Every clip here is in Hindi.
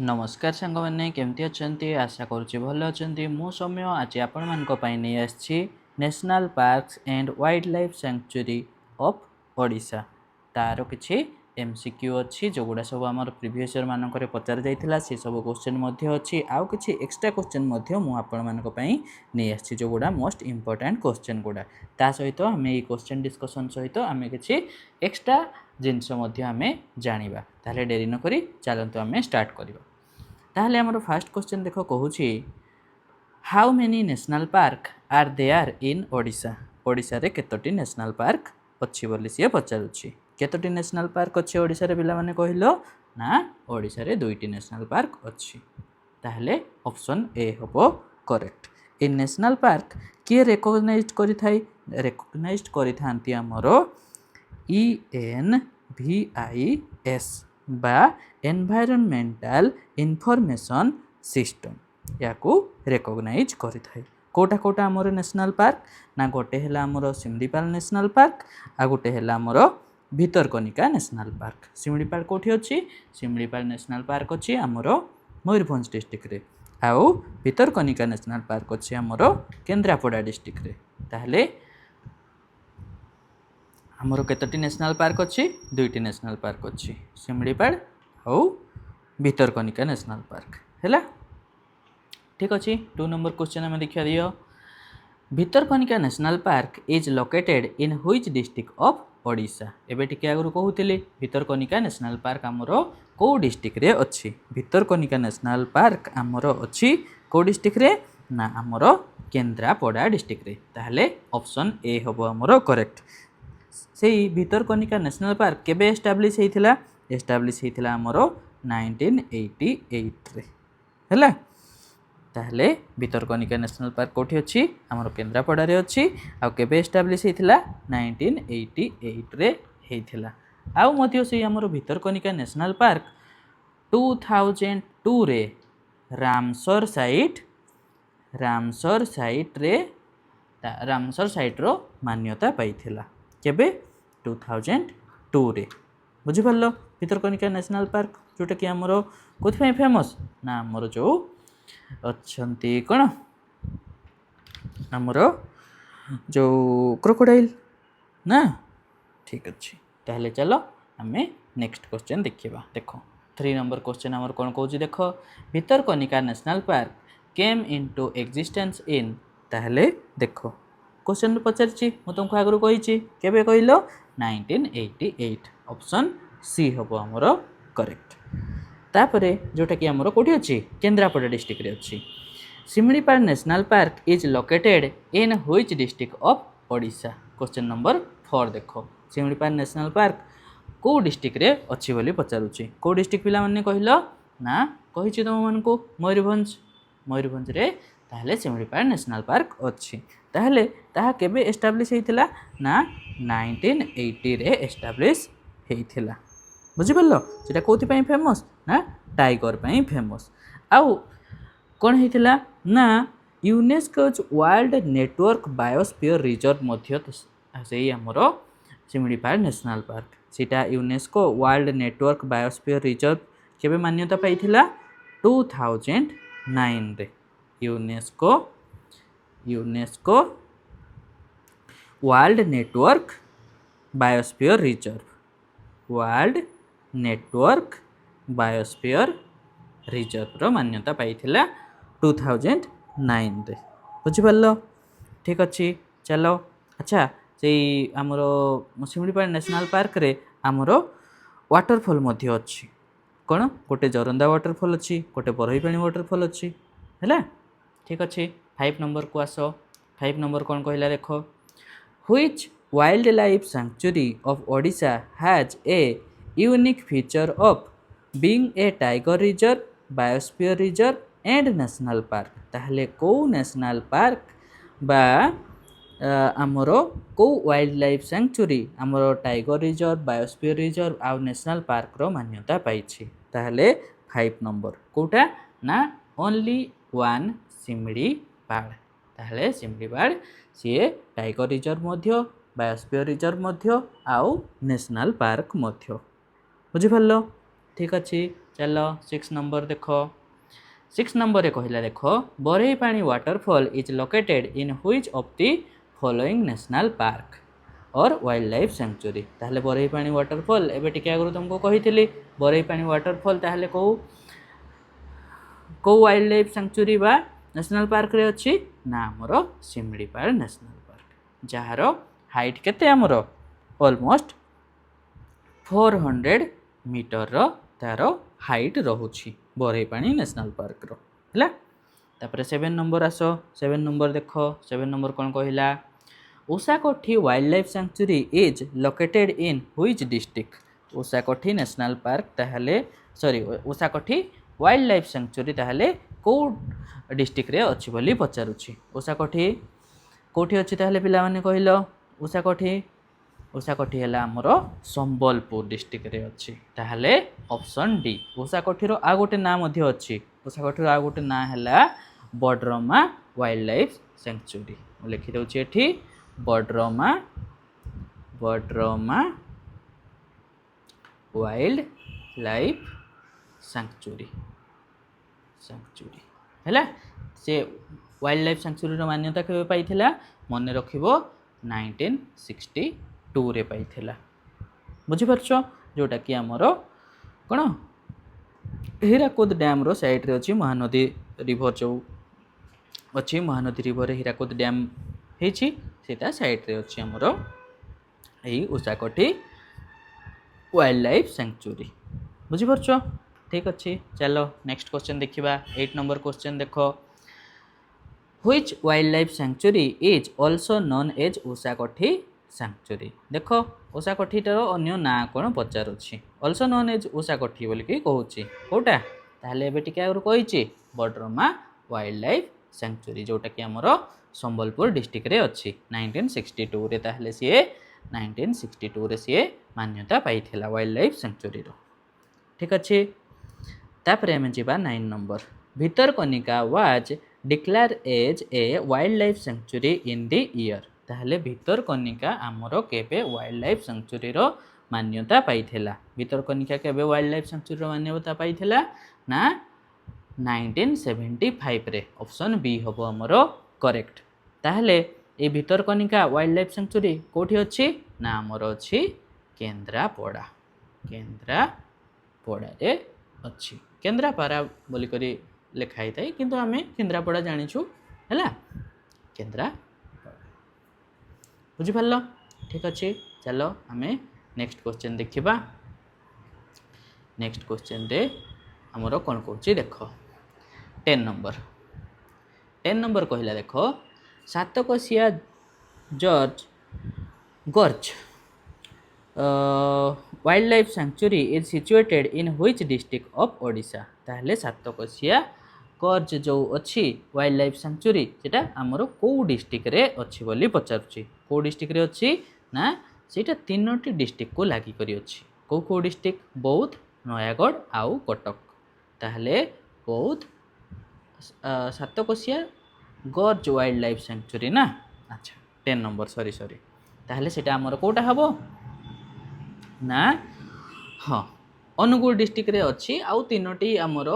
नमस्कार सांग मैंने केमती अच्छा आशा करुच्ची भल अच्छा मु सौम्य आज आपण नहीं आसी national parks and wild life sanctuary of Odisha तार किसी एमसीक्यू अच्छी जो गुड़ा सब आम प्रिवियस ईयर मानक पचार जाइला से सब क्वेश्चन अच्छी आउ कि एक्सट्रा क्वेश्चन नहीं आसी जो गुड़ा मोस्ट इंपोर्टेंट क्वेश्चन गुड़ा ता सहित आम ये क्वेश्चन डिस्कसन सहित आम कि एक्सट्रा जिनस आम जाना ताले डेरी नक चलतु आम स्टार्ट करवा ताहले आमर फास्ट क्वेश्चन देख कहूँ how many national park are there in Odisha Odisha रे केतोटी नेशनल पार्क अच्छी बोली सी पचारुछि केतोटी नेशनल पार्क अच्छी ओडिशा रे पिला माने कहिलो ना ओडिशा रे दुईटी नेशनल पार्क अच्छी ताहले ऑप्शन ए हबो करेक्ट इन नेशनल पार्क किए रिकॉग्नाइज्ड करि थाई रिकॉग्नाइज्ड करि थांती हमरो ENVIS बा एनवायरनमेंटल इनफॉरमेशन सिस्टम या रिकॉग्नाइज करि थाई कोटा कोटा आमर नेशनल पार्क ना गोटे है आमर सिमलीपाल नेशनल पार्क आ गोटे है आमर भितरकनिका नेशनल पार्क सिमलीपाल कोठी अच्छी सिमलीपाल नेशनल पार्क अच्छी आमर मयूरभंज डिस्ट्रिक्ट रे आउ भितरकनिका नेशनल पार्क अच्छी आमर केन्द्रापड़ा डिस्ट्रिक्ट रे ताहले आमर केतोटी नेशनल पार्क अच्छी दुईटी नेशनल पार्क अच्छी सिमलीपाल आउ भितरकनिका नेशनल पार्क है ठीक अच्छे 2 नंबर क्वेश्चन आम देखा दियो Bhitarkanika national park is located in which district of Odisha एबे टिके आगु कहूली भितरकनिका नेशनल पार्क आमर को डिस्ट्रिक्ट रे अच्छी भितरकनिका नेशनल पार्क आमर अच्छी को डिस्ट्रिक्ट रे ना आमर केन्द्रापड़ा डिस्ट्रिक्ट रे ताहले ऑप्शन ए हबो आमर करेक्ट से भितरकनिका नेशनल पार्क केबे एस्टाब्लिश होइथिला एस्टाब्लिश होइथिला आमर 1988 रे हैला ताहले भितरकनिका नेशनल पार्क कोठी अच्छी आमर केन्द्रापड़ा रे अच्छी आ केबे एस्टाब्लिश होइथिला 1988 रे हेइथिला आउ मध्य से आमर भितरकनिका नेशनल पार्क 2002 रे रामसर साइट रो मान्यता पाइथिला केबे 2002 रे बुझी पारलो भितरकनिका नेशनल पार्क जोटा कि आमर कोथि फेमस ना आमर जो अच्छंती कौन आमर जो क्रोकोडाइल ना ठीक अच्छे ताहले चलो आम नेक्स्ट क्वेश्चन देखा देख 3 नंबर क्वेश्चन आमर कौन कहूँ देख Bhitarkanika national park came into existence in ताहले देख क्वेश्चन पचारि तुमको आगु कही केबे कहलो 1988 ऑप्शन सी हम आमर करेक्ट तापरे जोटा कि आमर कोठी अच्छी केन्द्रापड़ा डिस्ट्रिक्ट रे अच्छी Similipal national park is located in which district of Odisha question number 4 देख सिमलीपाल नेशनल पार्क को डिस्ट्रिक्ट रे अच्छी बोली पचारुछि को डिस्ट्रिक्ट पिला माने कहलो ना कहिछि तुम मानको मयूरभंज रे ताहले सिमलीपाल नेशनल पार्क अच्छी ताहले ताहा केबे एस्टाब्लिश होइथिला ना 1980 रे एस्टाब्लिश होइथिला बुझी पारलो सेटा कोथि पई फेमस ना टाइगर पई फेमस आउ कोन होइथिला ना UNESCO world network biosphere reserve मध्य से हमर सिमलीपाल नेशनल पार्क सेटा UNESCO world network biosphere reserve केबे मान्यता पाइथिला 2009 रे UNESCO world network biosphere reserve रो मान्यता पाइथिला 2009 रे बुझी पारलो ठीक अच्छी चलो अच्छा से आमर सिमलीपाल नेशनल पार्क रे आमर वाटरफॉल मध्य अच्छी कौन गोटे जरंदा वाटरफॉल अच्छी गोटे बरहीपाणी वाटरफॉल अच्छी है ठीक अच्छे 5 नंबर को आस 5 नंबर कौन कहला देख which wild life sanctuary of Odisha has a unique feature of being a tiger reserve biosphere reserve and national park ताहले को नेशनल पार्क बा आमर को वाइल्ड लाइफ सैंक्चुरी आमर टाइगर रिजर्व बायोस्फीयर रिजर्व आ नेशनल पार्क रो मान्यता पाइछि ताहले 5 नंबर कोटा ना ओनली वन सिमलीपाल ताहले सिमलीपाल सी टाइगर रिजर्व मध्य बायोस्फीयर रिजर्व मध्य आउ नेशनल पार्क मध्य बुझी पारलो ठीक अच्छे चल 6 नंबर देख 6 नंबर कहला देख Barehipani waterfall is located in which of the following national park और वाइल्ड लाइफ सेंचुरी ताहले बरईपाणी वाटरफॉल एबे टिके आगु तुमको कही बरईपाणी वाटरफॉल ताहले को वाइल्ड लाइफ सेंचुरी बा नेशनल पार्क रे अच्छी ना आमर Similipal national park jar height केते आमर ऑलमोस्ट 400 मीटर तार हाइट रोची बरईपाणी नेशनल पार्क रो है तापर 7 नंबर आस 7 नंबर देख 7 नंबर कौन कहला Ushakothi wild life sanctuary is located in which district Ushakothi national park ताहले sorry Ushakothi wild life sanctuary ताहले को डिस्ट्रिक्ट रे अच्छी बोली पचारुछि उषाकोठी कोठी अच्छी ताहले पिला माने कहलो उषाकोठी उषाकोठी है आमर संबलपुर डिस्ट्रिक्ट रे अच्छी ताहले ऑप्शन डी उषाकोठी रो आ गोटे नाम मध्य अच्छी उषाकोठी रो आ गोटे ना है बडरमा वाइल्ड लाइफ सेंचुरी लिखि दउछि एठी बडरमा वाइल्ड लाइफ सेंचुरी है से वाइल्ड लाइफ सेंचुरी रो मान्यता केबे पाइथिला मन रखिबो 1962 रे पाइथिला बुझी परछो जोटा कि हमरो कोन हीराकुद डैम रो साइड रे अछि महानदी रिवर जो अछि महानदी रिवर रे हीराकुद डैम हेछि सेटा साइड रे अछि हमरो एई उषाकोठी वाइल्ड लाइफ सेंचुरी बुझी परछो ठीक अच्छे चलो नेक्स्ट क्वेश्चन देखिबा 8 नंबर क्वेश्चन देखो which wild life sanctuary is also known as Ushakothi sanctuary देखो उषाकोठीटार अन्य ना कोन पचारुछि आल्सो नोन एज उषाकोठी बोली कि कहूछि कोटा ताहले एबे टिके आगु कहिछि बडरमा वाइल्ड लाइफ सेंचुरी जोटा कि हमर संबलपुर डिस्ट्रिक्ट रे अछि 1962 रे ताहले सिए 1962 रे सिए मान्यता पाइथिला वाइल्ड लाइफ सेंचुरी रो ठीक अच्छे तापर आम जा 9 number Bhitarkanika was declared as a wild life sanctuary in the year ताहले भितरकनिका आमर केबे वाइल्ड लाइफ सेंचुरी रो मान्यता पाइथिला भितरकनिका केबे वाइल्ड लाइफ सेंचुरी रो मान्यता पाइथिला ना 1975 रे ऑप्शन बी हबो हमरो करेक्ट ताहले ए भितरकनिका वाइल्ड लाइफ सेंचुरी कोठी अछि ना आमर अछि केंद्रापड़ा रे अच्छी केन्द्रापड़ा बोली करी लिखाई थाए किंतु आमे केन्द्रापड़ा जानिछु हैला केन्द्रापड़ा बुझी पारलो ठीक अच्छे चलो आमे नेक्स्ट क्वेश्चन देखिबा नेक्स्ट क्वेश्चन रे हमरो कोन कहूची देखो 10 नंबर कहला देखो सातकोशिया जॉर्ज गर्ज wild life sanctuary is situated in which district of Odisha ताहले सातकोशिया गर्ज जो अच्छी वाइल्ड लाइफ सेंचुरी सेटा हमरो को डिस्ट्रिक्ट रे अच्छी बोली पचारुछि को डिस्ट्रिक्ट रे अच्छी ना सेटा तीनोटी डिस्ट्रिक्ट को लागि करी अच्छी को डिस्ट्रिक्ट बौद्ध नयागढ़ आउ कटक ताहले बौद्ध सातकोशिया गर्ज वाइल्ड लाइफ सेंचुरी ना अच्छा 10 नंबर सॉरी ताहले सेटा हमरो कोटा हबो ना हाँ अनुगुल डिस्ट्रिक्ट रे अच्छी आउ तीनोटी आमर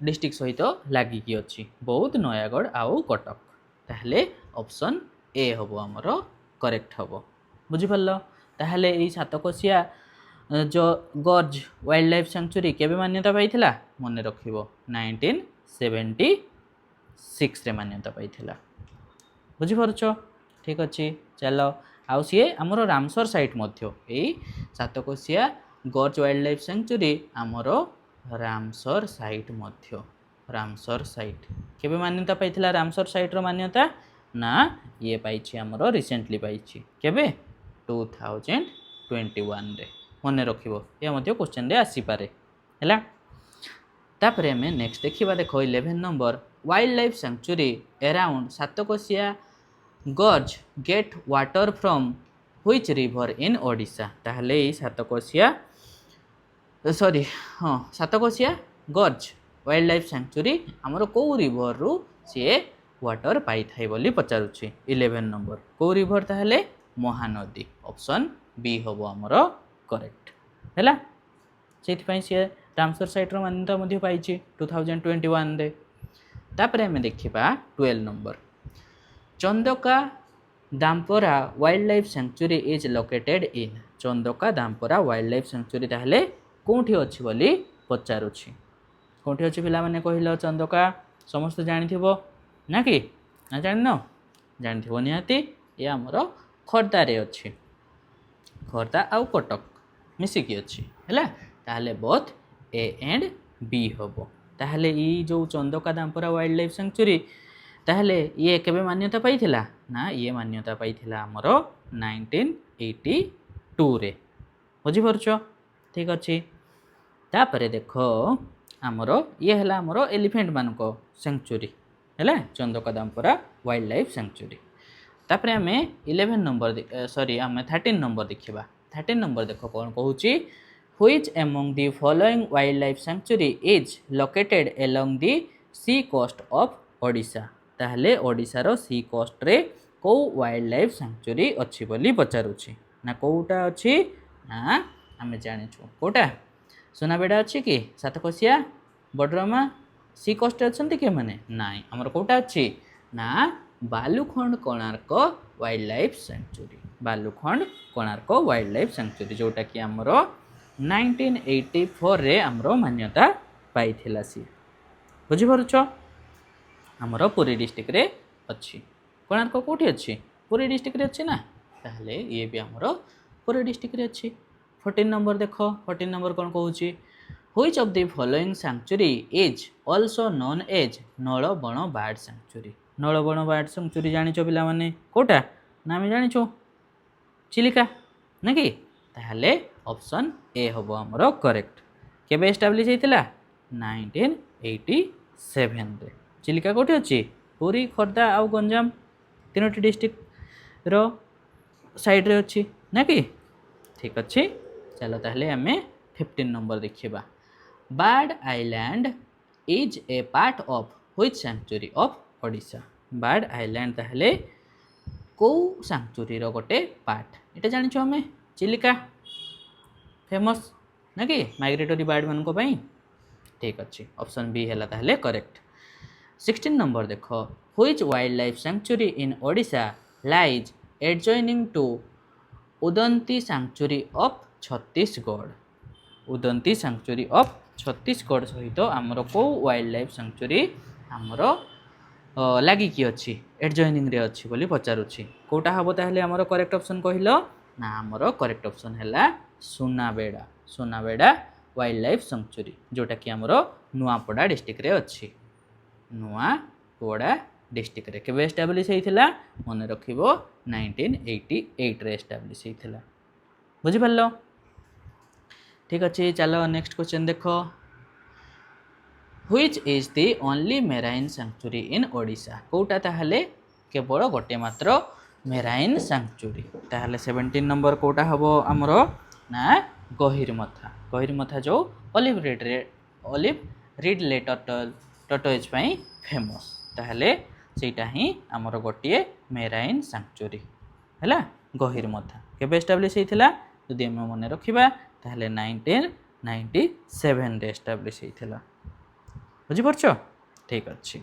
डिस्ट्रिक्ट सहित लागिकी अच्छी बौद्ध नयागढ़ आउ कटक ताहले ऑप्शन ए हबो आमर करेक्ट हबो बुझी पारलो ताहले एई सातकोशिया जो गर्ज वाइल्ड लाइफ सेंचुरी केबे मान्यता पाइथिला मने रखिबो 1976 रे मान्यता पाइथिला बुझी पारछो ठीक अछि चलो आउ सीए आमर रामसर साइट मध्य एई सातकोशिया गर्ज वाइल्ड लाइफ सेंचुरी आमर रामसर साइट मध्य रामसर साइट केबे मान्यता पाइथिला रामसर साइट रो मान्यता ना ये पाइछि आमर रिसेंटली पाइछि केबे 2021 रे मने रखिबो या मध्य क्वेश्चन रे आसी पारे हैला तापरे हमें नेक्स्ट देखिबा देखो 11 number wild life sanctuary around Satkosia gorge get water from which river in Odisha ताहले सातकोशिया सॉरी हाँ सातकोशिया गर्ज वाइल्ड लाइफ सेंचुरी आमर को रिवर रु सी वाटर पाई थाई बोली पचारुछि 11 नंबर को रिवर ताहले महानदी ऑप्शन बी हबो आमर करेक्ट हैला सेति पई सी रामसर साइट मान्यता पाई 2021 रे। तापर आम देखा 12 number Chandaka Dampara wild life sanctuary is located in. Chandaka Dampara wild life sanctuary ताहले कोठी अछि बोली पचारुछि। कोठी अछि पिला माने कहिलो चंदका समस्त जानिथिबो ना कि ना जानिनो जानिथिबो निहाती ये हमर खर्दा रे अछि। खर्दा आउ कटक मिसिकी अछि हैला ताहले बोथ ए एंड बी होबो। ताहले ई जो Chandaka Dampara wild life sanctuary ताहले ये केबे मान्यता पाइथिला ना ये मान्यता पाइथिला हमर 1982 रे। बुझी परछो ठीक अछि। तापरे देखो हमर ये हला हमर एलिफेंट मानको सेंचुरी हैला Chandaka Dampara wild life sanctuary. तापरे हमें 11 नंबर सॉरी हमें 13 नंबर देखिबा। 13 नंबर देखो कोन कहूची which among the following wild life sanctuary is located along the sea coast of Odisha. ताहले ओडिशा रो सी कोस्ट रे को वाइल्ड लाइफ सेंचुरी अछि बोली पचारुछि ना कोउटा अछि ना हमें जानिछु कोटा सोनाबेडा अछि कि सातकोसिया बडरमा सी कोस्ट अछंती के माने नाइ हमर कोउटा अछि ना Balukhand Konark wild life sanctuary. Balukhand Konark wild life sanctuary जोटा कि हमर 1984 रे हमरो मान्यता पाइथिला सी। बुझी परछो हमर पुरी डिस्ट्रिक्ट रे अछि। कोणार्क कोठी अछि पुरी डिस्ट्रिक्ट रे अछि ना ताहले ये भी हमर पुरी डिस्ट्रिक्ट रे अछि। 14 नंबर देखो 14 नंबर कोन कहूची which of the following sanctuary is also known as Nalabana bird sanctuary. Nalabana bird sanctuary जानिछो पिला माने कोटा ना हम जानिछो चिलिका ना कि ताहले ऑप्शन ए होबो हमरो करेक्ट। केबे एस्टैब्लिश हेतिला 1987 रे। चिलिका कोठी अछि पुरी खोर्धा आउ गंजाम तीनोटी डिस्ट्रिक्ट रो साइड रे अछि ना कि ठीक अछि। चलो ताहले हमें 15 नंबर देखिबा। Bird island is a part of which sanctuary of Odisha. Bird island ताहले को सेंचुरी रो गोटे पार्ट एटा जानिछो हमें चिलिका फेमस ना कि माइग्रेटरी बर्ड मन को पई ठीक अछि ऑप्शन बी हैला ताहले करेक्ट। 16 नंबर देखो which wild life sanctuary in Odisha lies adjoining to Udanti sanctuary of Chhattisgarh. Udanti sanctuary of Chhattisgarh सहित हमर को वाइल्ड लाइफ सेंचुरी हमर लागि कि अछि एडजॉइनिंग रे अछि बोली पचारुछि कोटा हबो ताहले हमर करेक्ट ऑप्शन कहिलो ना हमर करेक्ट ऑप्शन हैला सुनाबेडा। सुनाबेडा वाइल्ड लाइफ सेंचुरी जोटा कि हमर नुआपड़ा डिस्ट्रिक्ट रे अछि। नुआपड़ा डिस्ट्रिक्ट रे केबे एस्टैब्लिश हेतिला मन रखिबो 1988 रे एस्टैब्लिश हेतिला। बुझि परलो ठीक अछि। चलो नेक्स्ट क्वेश्चन देखो which is the only marine sanctuary in Odisha. कोटा ताहले केवल गोटे मात्र मेराइन सेंचुरी ताहले 17 नंबर कोटा हबो हमरो ना गहिरमथा। गहिरमथा जो ओलिव रिडले टर्टोइज पई फेमस ताहले सेटा ही हमर गोटे मेराइन सेंचुरी हैला गहिरमथा केबे एस्टैब्लिश हेतिला जदि हम मन रखिबा ताहले 1997 रे एस्टैब्लिश हेतिला। बुझी परछो ठीक अछि।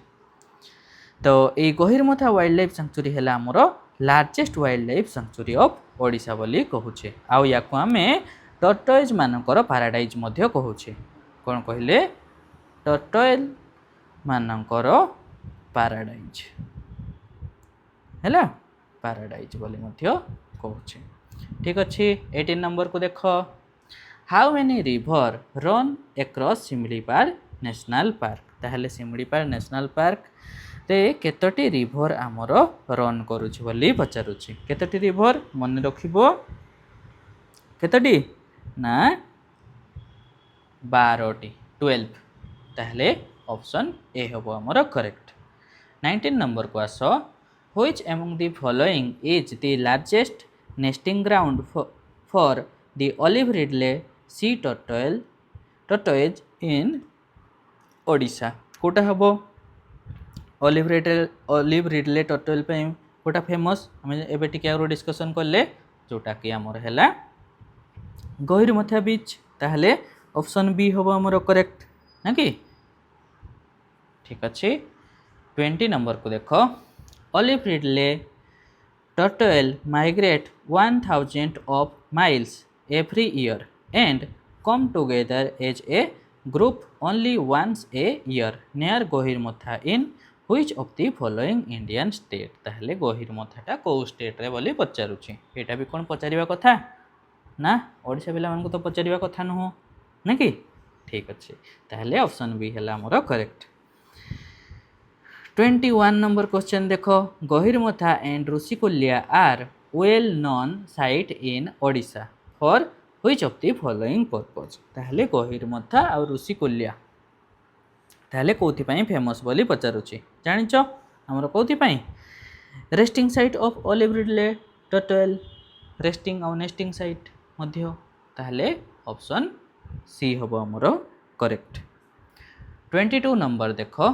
तो ए गहिरमथा वाइल्ड लाइफ सेंचुरी हैला हमर largest wild life sanctuary of Odisha बोली कहूचे आउ याको हमें टर्टोइज मानकर पैराडाइज मध्य कहूचे। कोन कहिले टर्टोइल मानकर पैराडाइज हैला पैराडाइज बोली मध्य कहूचे ठीक अछि। 18 नंबर को देखो how many river run across Similipal national park. ताहले सिमलीपाल नेशनल पार्क रे केतोटी रिवर हमर रन करूछि बोली पचारुछि केतोटी रिवर मन रखिबो केतोटी ना 12टी 12 ताहले ऑप्शन ए होबो हमर करेक्ट। 19 नंबर को आसो which among the following is the largest nesting ground for the olive ridley sea tortoise in Odisha. कोटा हबो ओलिव रिडले टर्टोइल पे कोटा फेमस हमें एबे टिके आरो डिस्कशन करले जोटा कि हमर हैला गहिरमथा बीच ताहले ऑप्शन बी हम आमर करेक्ट ना कि ठीक अच्छे 20 नंबर को देख olive Ridley turtle migrate 1000 of miles every year and come together as a group only once a year near Gohirmotha in which of the following Indian state ताहले गोहिरमथाटा को स्टेट रे बोली पचारुछि एटा भी कोन पचारिबा कथा ना ओडिसा पिला मानको तो पचारिबा कथा नहो ना कि ठीक अछि ताहले ऑप्शन बी हला हमर करेक्ट 21 नंबर क्वेश्चन देखो Gahirmatha and Rushikulya are well known site in Odisha for which of the following purpose ताहले गहिरमथा और ऋषिकुल्या ताहले कोथि पई फेमस बोली पचारुछि जानिचो हमर कोथि पई resting site of olive Ridley turtle resting और नेस्टिंग साइट मध्य ताहले ऑप्शन सी हबो हमर करेक्ट 22 नंबर देखो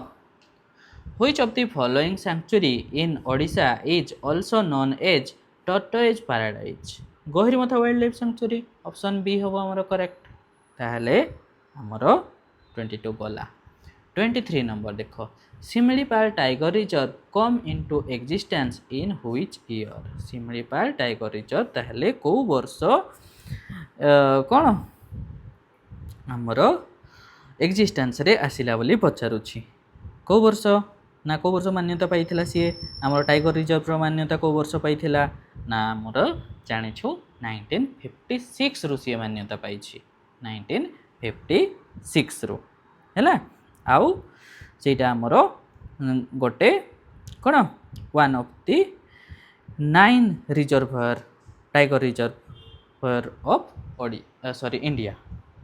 Which of the following sanctuary in Odisha is also known as Tortoise Paradise? Gohirimotha Wildlife Sanctuary option B होबो हमरो करेक्ट ताहले हमरो 22 गला 23 नंबर देखो Similipal tiger reserve come into existence in which year Similipal tiger reserve ताहले को वर्ष कोन हमरो एग्जिस्टेंस रे आसिला बोली पचारुछि को वर्ष ना को वर्ष मान्यता पाइथिला सी हमर टाइगर रिजर्व रो मान्यता को वर्ष पाइथिला ना हमर जानिछु 1956 रु सी मान्यता पाइछि 1956 रु हैला आउ सेटा हमर गोटे कोन one of the 9 reserves tiger reserves of India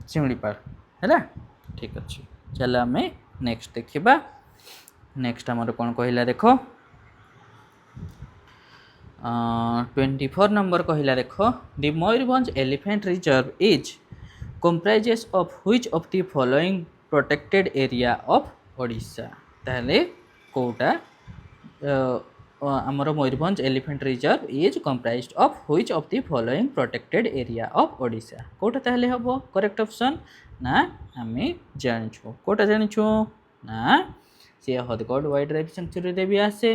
Similipal हैला ठीक अछि चला हमें नेक्स्ट देखिबा नेक्स्ट हमर कोन कहिला देखो 24 नंबर कहिला देखो the Mayurbhanj elephant reserve is comprises of which of the following protected area of Odisha ताले कोटा हमर Mayurbhanj elephant reserve is comprised of which of the following protected area of Odisha कोटा ताले हबो करेक्ट ऑप्शन ना हमें जानछु कोटा जानछु ना से हदगढ़ वाइल्ड लाइफ सेंचुरी रे भी आसे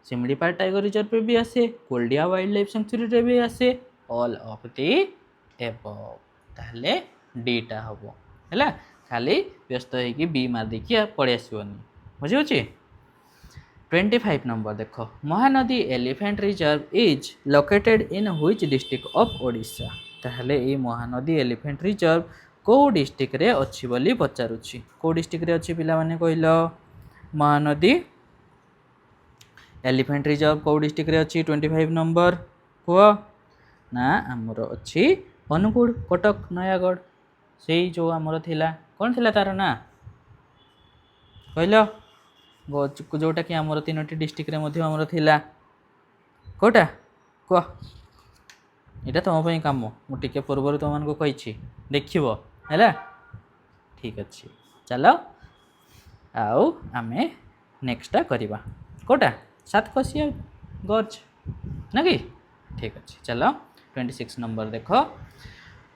सिमलीपाल टाइगर रिजर्व पे भी आसे कोल्डिया वाइल्ड लाइफ सेंचुरी रे भी आसे ऑल ऑफ द एबव ताहले डी टा हबो हैला खाली व्यस्त है कि बी मार देखि पड़े आसीबनी बुझि होची 25 नंबर देखो Mahanadi elephant reserve is located in which district of Odisha ताहले ए महानदी एलिफेंट रिजर्व को डिस्ट्रिक्ट रे अछि बोली पचारुछि को डिस्ट्रिक्ट रे अछि पिला माने कहिलो महानदी एलिफेंट रिजर्व को डिस्ट्रिक्ट रे अछि 25 नंबर को ना हमर अछि अनुगुड़ कटक नयागढ़ सेही जो हमर थिला कोन थिला तार ना कहिलो जोटा कि हमर तीनोटी डिस्ट्रिक्ट रे मध्ये हमर थिला कोटा को एटा तुम पई काम मु टिके पूर्व तुम को कहिछि देखिबो हैला ठीक अछि चलो आउ आमे नेक्स्ट करिबा कोटा सात कसिया गज ना कि ठीक अछि चलो 26 नंबर देखो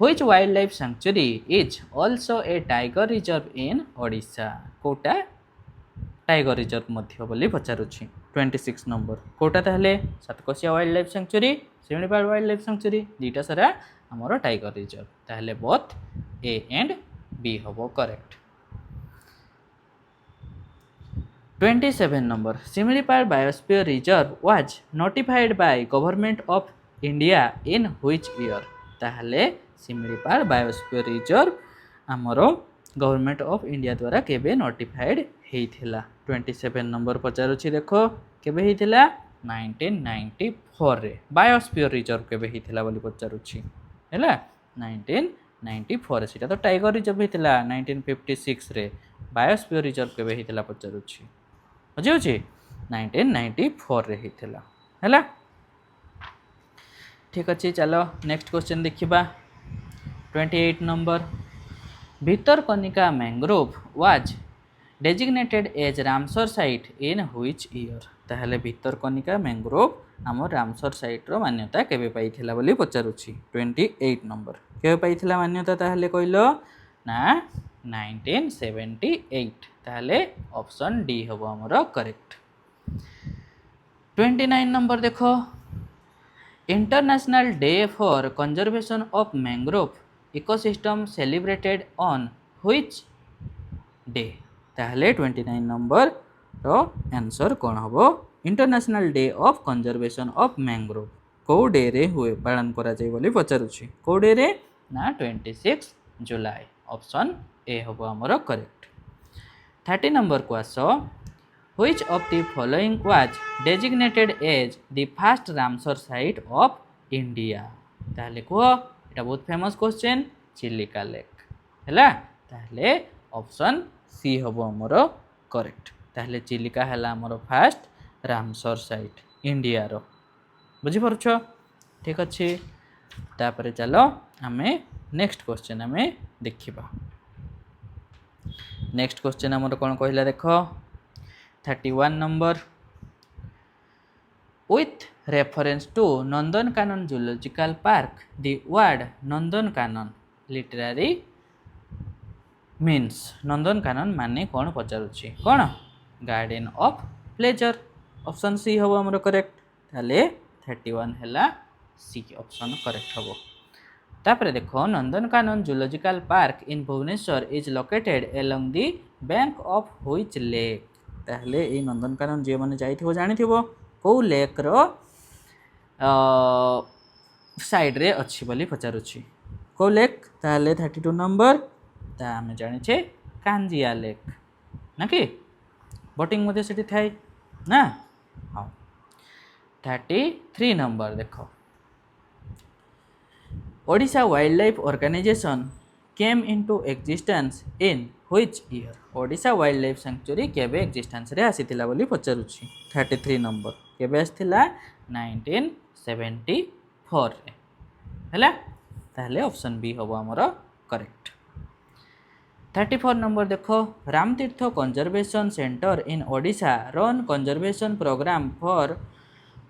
which wild life sanctuary is also a tiger reserve in Odisha कोटा टाइगर रिजर्व मध्य बोली पचारुछि 26 नंबर कोटा ताहले Satkosia wildlife sanctuary Similipal wildlife sanctuary दीटा सारा हमर टाइगर रिजर्व ताहले बोथ ए एंड बी होबो correct 27 number Similipal biosphere reserve was notified by government of India in which year ताहले सिमलीपाल बायोस्फीयर रिजर्व हमरो गवर्नमेंट ऑफ इंडिया द्वारा केबे नोटिफाइड हेइथिला 27 नंबर पचारुछि देखो केबे हेइथिला 1994 रे बायोस्फीयर रिजर्व केबे हेइथिला बोली पचारुछि हैला 1994 रे सेटा तो टाइगर रिजर्व हेइथिला 1956 रे बायोस्फीयर रिजर्व केबे हेइथिला पचारुछि बुझि होछि 1994 रे हेइथिला हैला ठीक अछि चलो नेक्स्ट क्वेश्चन देखिबा 28 number Bhitarkanika mangrove was designated as Ramsar site in which year ताहले भितरकनिका मैंग्रोव आम रामसर साइट रो मान्यता केबे पाइथिला बोली पचारुछि 28 नंबर केबे पाइथिला मान्यता ताहले कहिलो ना 1978 ताहले ऑप्शन डी हबो हमरो करेक्ट। 29 नंबर देखो international day for conservation of mangrove ecosystem celebrated on which day ताहले 29 नंबर रो आंसर कौन हबो international day of conservation of mangrove को डे रे हुए पालन करा जाय बोली पचारुछि को डे रे ना 26 जुलाई ऑप्शन ए हबो हमरो करेक्ट। 30 नंबर को आसो which of the following was designated as the first Ramsar site of India ताहले को एटा बहुत फेमस क्वेश्चन चिलिका लेक हैला ताहले ऑप्शन सी हबो हमरो करेक्ट ताहले चिलिका हैला हमरो फर्स्ट रामसर साइट इंडिया रो बुझी पारुछ ठीक अछि। तापर चलो हमें नेक्स्ट क्वेश्चन हमें देखिबा। नेक्स्ट क्वेश्चन हमर कोन कहला देखो 31 number with reference to Nandankanan zoological park the word Nandankanan literally means Nandankanan माने कौन पचारुछि कौन garden of pleasure option C हबो हमरो करेक्ट ताले 31 हैला सी ऑप्शन करेक्ट हबो। तापर देखो Nandankanan zoological park in Bhubaneswar is located along the bank of which lake ताहले ए नंदनकानन जे माने जाइथिबो जानिथिबो को लेक रो साइड रे अछि बोली पचारुछि को लेक ताहले 32 नंबर ता हम जानि छे कांजिया लेक ना कि बोटिंग मध्ये सेठी थाई ना हां। 33 नंबर देखो Odisha wild life organisation came into existence in which year Odisha wild life sanctuary केबे एक्जिस्टेंस रे आसीतिला बोली पचारुछि 33 नंबर केबे आसीतिला 1974 रे हैला ताहले ऑप्शन बी हबो हमरो करेक्ट। 34 नंबर देखो Ramtirtha conservation centre in Odisha run conservation programme for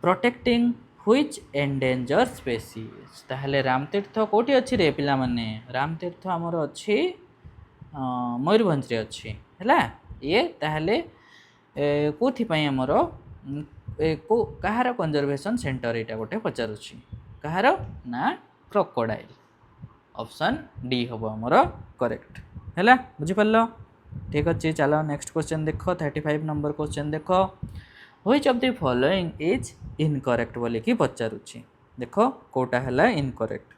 protecting which endanger species ताहले रामतीर्थ कोठी अछि रे पिला माने रामतीर्थ हमर अछि मयूरभंज रे अछि हैला ये ताहले कोथि पई हमरो को कहार कंजर्वेशन सेंटर एटा गोटे पचारुछि कहार ना क्रोकोडाइल ऑप्शन डी हबो हमरो करेक्ट हैला बुझि पल्लो ठीक अछि। चलो नेक्स्ट क्वेश्चन देखो 35 नंबर क्वेश्चन देखो which of the following is incorrect बोले कि पचारुछि देखो कोटा हैला इनकरेक्ट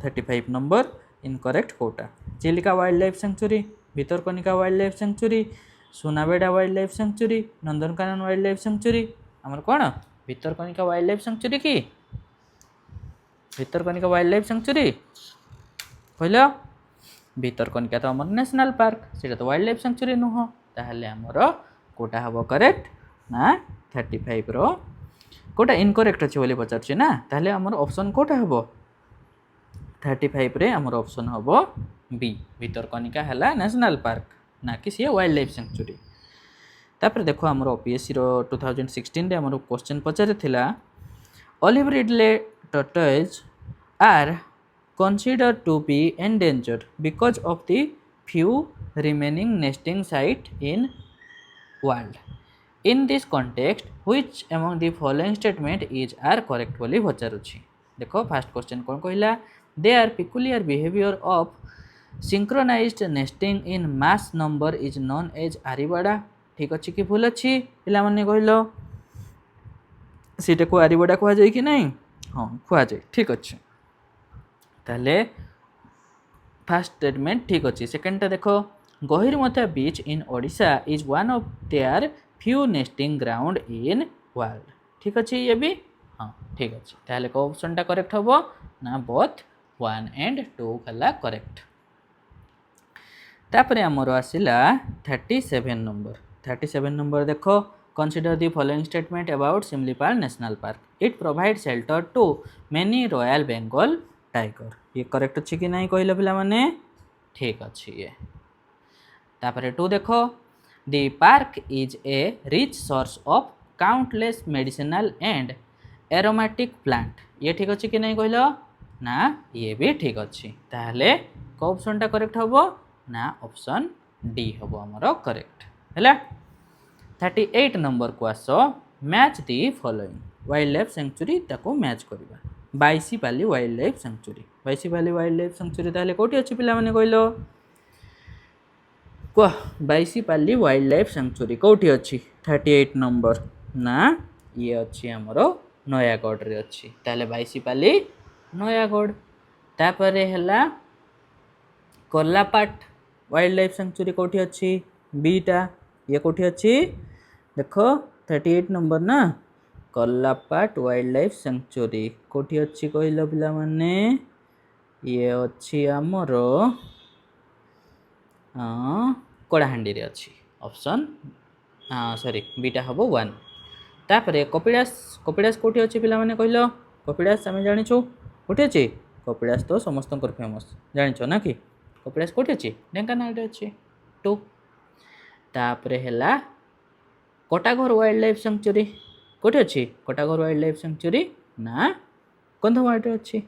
35 नंबर इनकरेक्ट कोटा Chilika wild life sanctuary Bhitarkanika wild life sanctuary Sunabeda wild life sanctuary Nandankanan wild life sanctuary हमर कोन भितरकनिका वाइल्ड लाइफ सेंचुरी की भितरकनिका वाइल्ड लाइफ सेंचुरी कहलो भितरकनिका तो हमर नेशनल पार्क सेटा तो वाइल्ड लाइफ सेंचुरी नुह ताहले हमर कोटा हबो करेक्ट ना 35 रो कोटा इनकरेक्ट अछि बोली पचारछि ना ताहले हमर ऑप्शन कोटा हबो 35 रे हमर ऑप्शन हबो बी भितरकनिका हला नेशनल पार्क ना कि से वाइल्ड लाइफ सेंचुरी। तापर देखो हमर ओपीएससी रो 2016 रे हमर क्वेश्चन पचारे थिला olive ridley turtles are considered to be endangered because of the few remaining nesting sites in world. In this context, which among the following statement is are correct बोली पचारुछि देखो फर्स्ट क्वेश्चन कोन कहला they are peculiar behavior of synchronized nesting in mass number is known as आरिबाडा ठीक अछि कि भूल अछि पिला माने कहलो सीटे को आरिबाडा कहवा जाय कि नहीं हां कहवा जाय ठीक अछि ताले फर्स्ट स्टेटमेंट ठीक अछि सेकंड ता देखो Gahirmatha beach in Odisha is one of their few nesting ground in world ठीक अछि ये भी हां ठीक अछि ताले को ऑप्शन ता करेक्ट हबो ना बोथ 1 एंड 2 कला करेक्ट। तापरे हमरो आसिला 37 नंबर देखो consider the following statement about Simlipal National Park it provides shelter to many Royal Bengal tiger ये करेक्ट अछि कि नहीं कहले पिला माने ठीक अछि ये। तापरे 2 देखो the park is a rich source of countless medicinal and aromatic plant ये ठीक अछि कि नहीं कहलो ना ये भी ठीक अछि ताहले को ऑप्शन ता करेक्ट हबो ना ऑप्शन डी हम आमर करेक्ट है। 38 नंबर को आस match the following wild life sanctuary ताको मैच करवा Baisipali wild life sanctuary Baisipali wild life sanctuary ताहले कोठी अछि पिला माने कहलो कह बाईसीपाली वाइल्ड लाइफ सेंचुरी कोठी अछि 38 नंबर ना ये अछि हमरो नयागढ़ रे अछि ताहले बाईसीपाली नयागढ़ तापरे हला कोल्लापाट वाइल्ड लाइफ सेंचुरी कोठी अछि बीटा ये कोठी अछि देखो 38 नंबर ना कोल्लापाट वाइल्ड लाइफ सेंचुरी कोठी अछि कहलो पिला माने ये अछि हमरो कड़ाहांडी रे अछि ऑप्शन सॉरी बीटा हबो 1 तापरे कपिलास कपिलास कोठी अछि पिला माने कहलो कपिलास हम जानि छु कोठी अछि कपिलास तो समस्तंकर फेमस जानि छ ना कि कपिलास कोठी अछि ढेंकानाल रे अछि 2 तापरे हला कोटाघर वाइल्ड लाइफ सेंचुरी कोठी अछि कोटाघर वाइल्ड लाइफ सेंचुरी ना कंधमाल रे अछि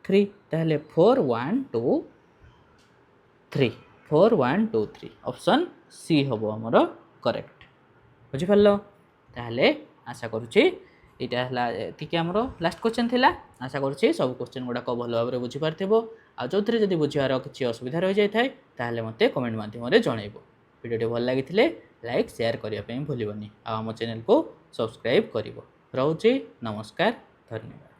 3 ताहले 4 1 2 3 4 1 2 3 ऑप्शन सी हबो हमरो करेक्ट बुझि परलो ताहले आशा करूची एटा हला एतिके हमरो लास्ट क्वेश्चन थिला आशा करूची सब क्वेश्चन गुडा को भलो भाबरे बुझि पारथिबो आ जोथरे जदी बुझियार किछि असुविधा रहि जाय थाय ताहले मते कमेंट माध्यम रे जणाइबो वीडियो भल लागिथिले लाइक शेयर करिया पे भूलिबनी आ हम चैनल को सब्सक्राइब करिवो रहउची नमस्कार धन्यवाद।